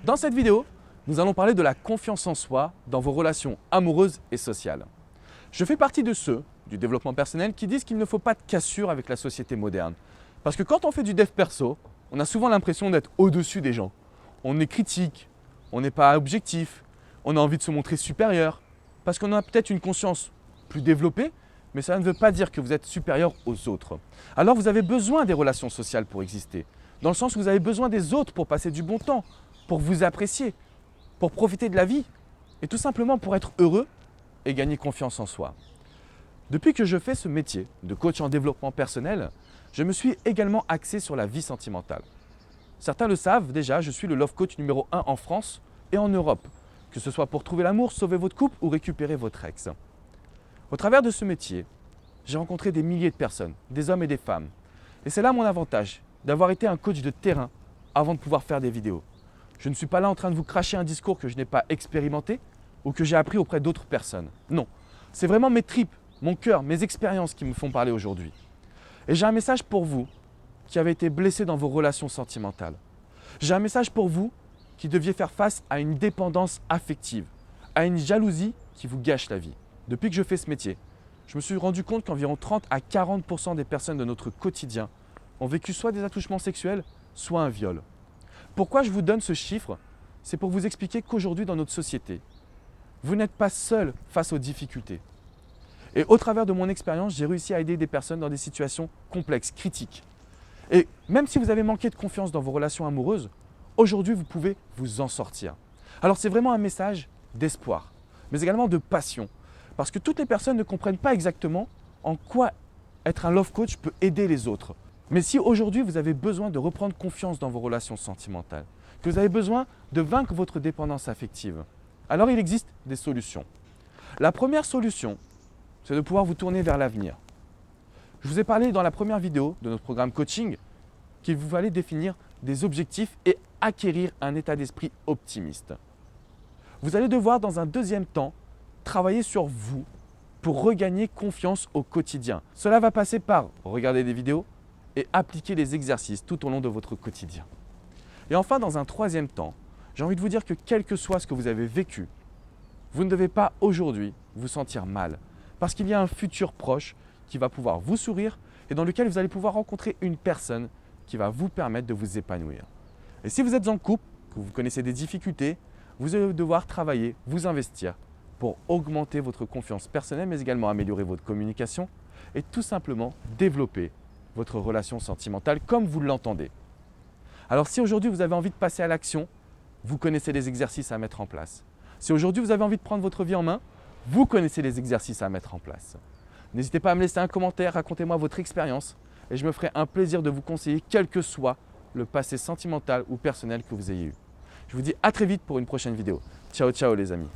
Dans cette vidéo, nous allons parler de la confiance en soi dans vos relations amoureuses et sociales. Je fais partie de ceux du développement personnel qui disent qu'il ne faut pas de cassure avec la société moderne. Parce que quand on fait du dev perso, on a souvent l'impression d'être au-dessus des gens. On est critique, on n'est pas objectif, on a envie de se montrer supérieur, parce qu'on a peut-être une conscience plus développée, mais ça ne veut pas dire que vous êtes supérieur aux autres. Alors vous avez besoin des relations sociales pour exister, dans le sens où vous avez besoin des autres pour passer du bon temps, pour vous apprécier, pour profiter de la vie, et tout simplement pour être heureux et gagner confiance en soi. Depuis que je fais ce métier de coach en développement personnel, je me suis également axé sur la vie sentimentale. Certains le savent déjà, je suis le love coach numéro 1 en France et en Europe, que ce soit pour trouver l'amour, sauver votre couple ou récupérer votre ex. Au travers de ce métier, j'ai rencontré des milliers de personnes, des hommes et des femmes. Et c'est là mon avantage, d'avoir été un coach de terrain avant de pouvoir faire des vidéos. Je ne suis pas là en train de vous cracher un discours que je n'ai pas expérimenté ou que j'ai appris auprès d'autres personnes. Non, c'est vraiment mes tripes, mon cœur, mes expériences qui me font parler aujourd'hui. Et j'ai un message pour vous qui avez été blessé dans vos relations sentimentales. J'ai un message pour vous qui deviez faire face à une dépendance affective, à une jalousie qui vous gâche la vie. Depuis que je fais ce métier, je me suis rendu compte qu'environ 30 à 40% des personnes de notre quotidien ont vécu soit des attouchements sexuels, soit un viol. Pourquoi je vous donne ce chiffre? C'est pour vous expliquer qu'aujourd'hui dans notre société, vous n'êtes pas seul face aux difficultés. Et au travers de mon expérience, j'ai réussi à aider des personnes dans des situations complexes, critiques. Et même si vous avez manqué de confiance dans vos relations amoureuses, aujourd'hui vous pouvez vous en sortir. Alors c'est vraiment un message d'espoir, mais également de passion. Parce que toutes les personnes ne comprennent pas exactement en quoi être un love coach peut aider les autres. Mais si aujourd'hui vous avez besoin de reprendre confiance dans vos relations sentimentales, que vous avez besoin de vaincre votre dépendance affective, alors il existe des solutions. La première solution, c'est de pouvoir vous tourner vers l'avenir. Je vous ai parlé dans la première vidéo de notre programme coaching qu'il vous fallait définir des objectifs et acquérir un état d'esprit optimiste. Vous allez devoir dans un deuxième temps travailler sur vous pour regagner confiance au quotidien. Cela va passer par regarder des vidéos et appliquer les exercices tout au long de votre quotidien. Et enfin, dans un troisième temps, j'ai envie de vous dire que quel que soit ce que vous avez vécu, vous ne devez pas aujourd'hui vous sentir mal parce qu'il y a un futur proche qui va pouvoir vous sourire et dans lequel vous allez pouvoir rencontrer une personne qui va vous permettre de vous épanouir. Et si vous êtes en couple, que vous connaissez des difficultés, vous allez devoir travailler, vous investir pour augmenter votre confiance personnelle, mais également améliorer votre communication et tout simplement développer votre relation sentimentale comme vous l'entendez. Alors si aujourd'hui vous avez envie de passer à l'action, vous connaissez les exercices à mettre en place. Si aujourd'hui vous avez envie de prendre votre vie en main, vous connaissez les exercices à mettre en place. N'hésitez pas à me laisser un commentaire, racontez-moi votre expérience et je me ferai un plaisir de vous conseiller quel que soit le passé sentimental ou personnel que vous ayez eu. Je vous dis à très vite pour une prochaine vidéo. Ciao, ciao les amis.